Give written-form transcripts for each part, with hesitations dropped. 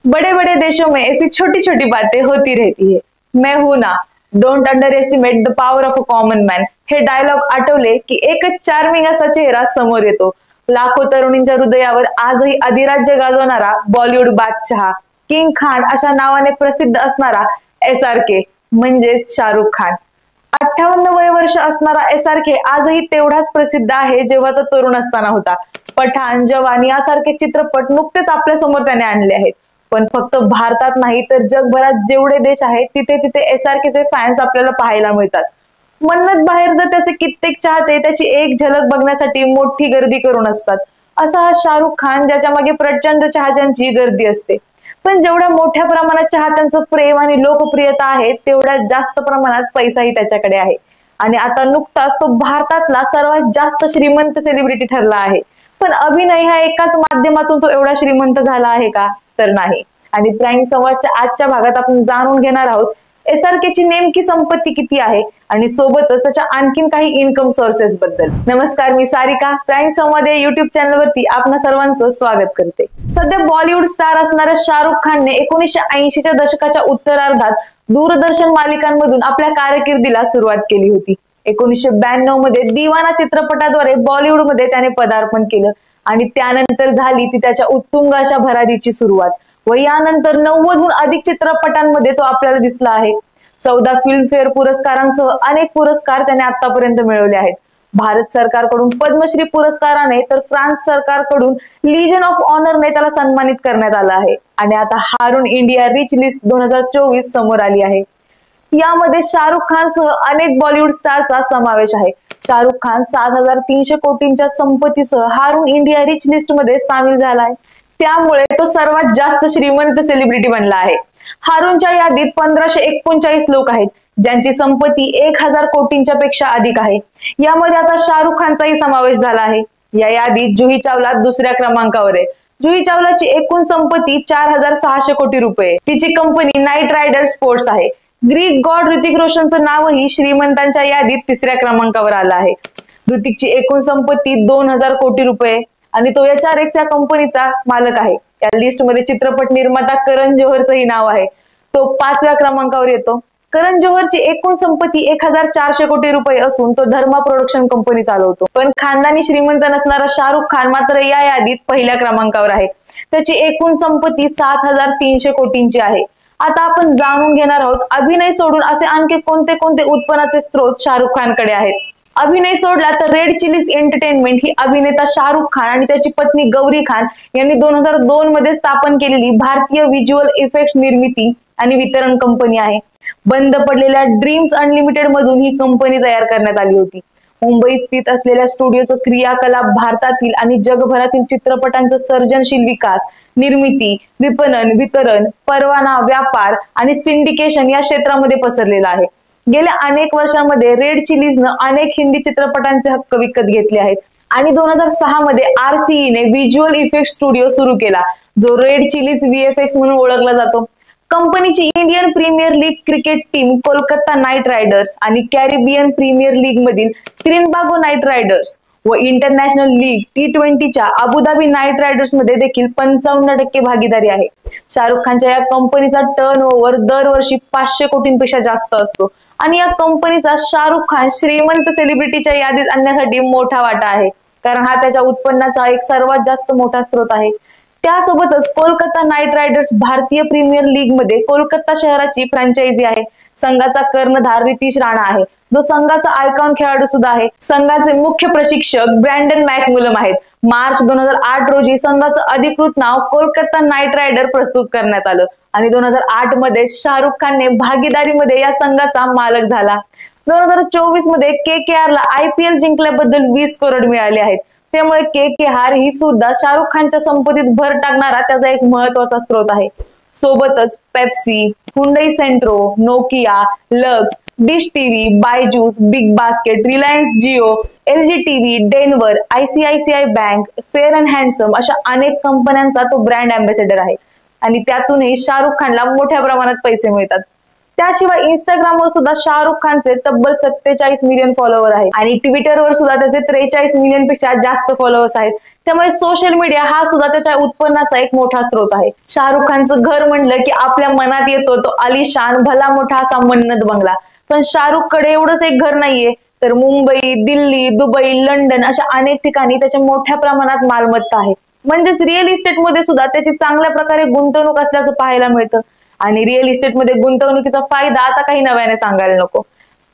बड़े बड़े देशों में ऐसी छोटी छोटी बातें होती रहती है। मैं हूं ना, don't under estimate the power of a common man हे डायलॉग आठवले की एकच चार्मिंग असा चेहरा समोर येतो। लाखो तरुणींच्या हृदयावर आजही अधिराज्य गाजवणारा बॉलिवूड बादशहा किंग खान अशा नावाने प्रसिद्ध असणारा SRK म्हणजेच शाहरुख खान। 58 वय वर्ष असणारा SRK आजही तेवढाच प्रसिद्ध आहे जेव्हा तो तरुण असताना होता। पठाण, जवान यासारखे चित्रपट नुकतेच आपल्या समोर त्याने आणले आहेत। पण फक्त भारतात नाही तर जगभरात जेवढे देश आहेत तिथे तिथे SRK चे फॅन्स आपल्याला पाहायला मिळतात। मन्नत बाहेर जर त्याचे कित्येक चाहते त्याची एक झलक बघण्यासाठी मोठी गर्दी करून असतात। असा हा शाहरुख खान ज्याच्या मागे प्रचंड चाहत्यांची गर्दी असते। पण जेवढ्या मोठ्या प्रमाणात चाहत्यांचं प्रेम आणि लोकप्रियता आहे तेवढ्या जास्त प्रमाणात पैसाही त्याच्याकडे आहे। आणि आता नुकताच तो भारतातला सर्वात जास्त श्रीमंत सेलिब्रिटी ठरला आहे। पण अभिनय ह्या एकाच माध्यमातून तो एवढा श्रीमंत झाला आहे का? तर नाही। आणि प्राईम संवादच्या आजच्या भागात आपण जाणून घेणार आहोत SRK ची नेमकी संपत्ती किती आहे आणि सोबतच त्याच्या आणखीन काही इन्कम सोर्सेस बद्दल। नमस्कार, मी सारिका, प्राईम संवाद या युट्यूब चॅनल वरती आपणा सर्वांचं स्वागत करते। सध्या बॉलिवूड स्टार असणाऱ्या शाहरुख खानने 1980 च्या दशकाच्या उत्तरार्धात दूरदर्शन मालिकांमधून आपल्या कारकिर्दीला सुरुवात केली होती। 1992 मध्ये दीवाना चित्रपटाद्वारे बॉलिवूड मध्ये त्याने पदार्पण केलं आणि त्यानंतर झाली ती त्याच्या उत्तुंग अशा भरारीची सुरुवात व यानंतर 90हून अधिक चित्रपटांमध्ये तो आपल्याला दिसला आहे। 14 फिल्मफेअर पुरस्कारांसह अनेक पुरस्कार त्याने आतापर्यंत मिळवले आहेत। भारत सरकारकडून पद्मश्री पुरस्काराने तर फ्रान्स सरकारकडून लीजन ऑफ ऑनरने त्याला सन्मानित करण्यात आलं आहे। आणि आता हारून इंडिया रिच लिस्ट 2024 समोर आली आहे। यामध्ये शाहरुख खान सह अनेक बॉलिवूड स्टारचा समावेश आहे। शाहरुख खान 7300 कोटींच्या संपत्तीसह हारून इंडिया रिच लिस्ट मध्ये सामील झाला आहे। त्यामुळे तो सर्वात जास्त श्रीमंत सेलिब्रिटी बनला आहे। हारूनच्या यादीत 1539 लोक आहेत ज्यांची संपत्ती 1000 कोटींच्या पेक्षा अधिक आहे। यामध्ये आता शाहरुख खानचाही समावेश झाला आहे। या यादीत जुही चावला दुसऱ्या क्रमांकावर आहे। जुही चावलाची एकूण संपत्ती 4600 कोटी रुपये। तिची कंपनी नाईट रायडर स्पोर्ट्स आहे। ग्रीक गॉड ऋतिक रोशनचं नावही श्रीमंतांच्या यादीत तिसऱ्या क्रमांकावर आलं आहे। ऋतिकची एकूण संपत्ती 2000 कोटी रुपये आणि तो HRX या कंपनीचा मालक आहे। या लिस्ट मध्ये चित्रपट निर्माता करण जोहरचंही नाव आहे, तो 5व्या क्रमांकावर येतो। करण जोहरची एकूण संपत्ती 1400 कोटी रुपये असून तो धर्मा प्रोडक्शन कंपनी चालवतो। पण खानदानी श्रीमंत नसणारा शाहरुख खान मात्र या यादीत पहिल्या क्रमांकावर आहे। त्याची एकूण संपत्ती 7300 कोटींची आहे। आता आपण जाणून घेणार आहोत अभिनय सोडून असे आणखी कोणते कोणते उत्पन्नाचे स्रोत शाहरुख खानकडे आहेत। अभिनय सोडला तर रेड चिलीज एंटरटेनमेंट ही अभिनेता शाहरुख खान आणि त्याची पत्नी गौरी खान यांनी 2002 मध्ये स्थापन केलेली भारतीय व्हिज्युअल इफेक्ट्स निर्मिती आणि वितरण कंपनी आहे। बंद पडलेल्या ड्रीम्स अनलिमिटेड मधून ही कंपनी तयार करण्यात आली होती। मुंबईत स्थित असलेल्या स्टुडिओचं क्रियाकलाप भारतातील आणि जगभरातील चित्रपटांचा सर्जनशील विकास, निर्मिती, विपणन, वितरण, परवाना, व्यापार आणि सिंडिकेशन या क्षेत्रामध्ये पसरलेला आहे। गेल्या अनेक वर्षांमध्ये रेड चिलीजनं अनेक हिंदी चित्रपटांचे हक्क विकत घेतले आहेत आणि 2006 मध्ये RCE ने व्हिज्युअल इफेक्ट स्टुडिओ सुरू केला जो रेड चिलीज VFX म्हणून ओळखला जातो। कंपनीची Indian Premier League cricket team Kolkata Knight Riders आणि कॅरिबियन प्रीमियर लीग मधील त्रिनबागो नाईट रायडर्स व इंटरनॅशनल लीग T20च्या अबुधाबी नाईट रायडर्स मध्ये देखील 55% भागीदारी आहे। शाहरुख खानच्या या कंपनीचा टर्नओव्हर दरवर्षी 500 कोटींपेक्षा जास्त असतो आणि या कंपनीचा शाहरुख खान श्रीमंत सेलिब्रिटीच्या यादीत आणण्यासाठी मोठा वाटा आहे, कारण हा त्याच्या उत्पन्नाचा एक सर्वात जास्त मोठा स्रोत आहे। त्यासोबतच कोलकाता नाईट रायडर्स भारतीय प्रीमियर लीग मध्ये कोलकाता शहराची फ्रँचायझी आहे। संघाचा कर्णधार रितेश राणा आहे जो संघाचा आयकॉन खेळाडू सुद्धा आहे। संघाचे मुख्य प्रशिक्षक ब्रँडन मॅकमुलम आहेत। मार्च 2008 रोजी संघाचं अधिकृत नाव कोलकाता नाईट रायडर प्रस्तुत करण्यात आलं आणि 2008 मध्ये शाहरुख खानने भागीदारीमध्ये या संघाचा मालक झाला। 2024 मध्ये KKR ला IPL जिंकल्याबद्दल 20 करोड मिळाले आहेत। त्यामुळे KKR ही सुद्धा शाहरुख खानच्या संपत्तीत भर टाकणारा त्याचा एक महत्त्वाचा स्रोत आहे। सोबतच Pepsi, Hyundai Santro, Nokia, Lux, Dish TV, Byju's, Big Basket, Reliance Jio, LG TV, Denver, ICICI bank, Fair and Handsome अशा अनेक कंपन्यांचा तो ब्रँड अँबॅसेडर आहे आणि त्यातूनही शाहरुख खानला मोठ्या प्रमाणात पैसे मिळतात। त्याशिवाय इंस्टाग्रामवर सुद्धा शाहरुख खानचे तब्बल 47 मिलियन फॉलोअर आहेत आणि ट्विटरवर सुद्धा त्याचे 43 मिलियन पेक्षा जास्त फॉलोअर्स आहेत। त्यामुळे सोशल मीडिया हा सुद्धा त्याच्या उत्पन्नाचा एक मोठा स्रोत आहे. शाहरुख खानचं घर म्हणलं की आपल्या मनात येतो तो आलिशान भला मोठा असा मन्नत बंगला. पण शाहरुख कडे एवढंच एक घर नाहीये, तर मुंबई, दिल्ली, दुबई, लंडन अशा अनेक ठिकाणी त्याच्या मोठ्या प्रमाणात मालमत्ता आहे. म्हणजेच रिअल इस्टेटमध्ये सुद्धा त्याची चांगल्या प्रकारे गुंतवणूक असल्याचं पाहायला मिळतं. आणि रिअल इस्टेटमध्ये गुंतवणुकीचा फायदा आता काही नव्याने सांगायला नको.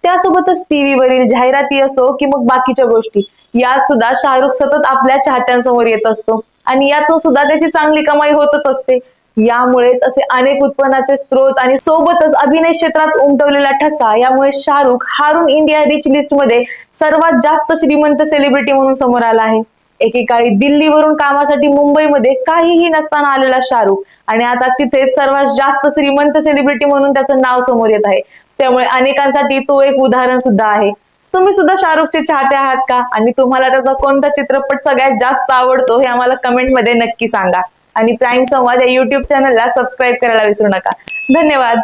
त्यासोबतच टीव्हीवरील जाहिराती असो की मग बाकीच्या गोष्टी, यात सुद्धा शाहरुख सतत आपल्या चाहत्यांसमोर येत असतो आणि यातून सुद्धा त्याची चांगली कमाई होतच असते. यामुळेच असे अनेक उत्पन्नाचे स्रोत आणि सोबतच अभिनय क्षेत्रात उमटवलेला ठसा, यामुळे शाहरुख हारून इंडिया रिच लिस्ट मध्ये सर्वात जास्त श्रीमंत सेलिब्रिटी म्हणून समोर आला आहे. एकेकाळी दिल्लीवरून कामासाठी मुंबईमध्ये काहीही नसताना आलेला शाहरुख आणि आता तिथे सर्वात जास्त श्रीमंत सेलिब्रिटी म्हणून त्याचं नाव समोर येत आहे. त्यामुळे अनेकांसाठी तो एक उदाहरण सुद्धा आहे. तुम्ही सुद्धा शाहरुखचे चाहते आहात का? आणि तुम्हाला त्याचा कोणता चित्रपट सगळ्यात जास्त आवडतो हे आम्हाला कमेंट मध्ये नक्की सांगा. आणि प्राईम संवाद या युट्यूब चॅनलला सबस्क्राईब करायला विसरू नका. धन्यवाद.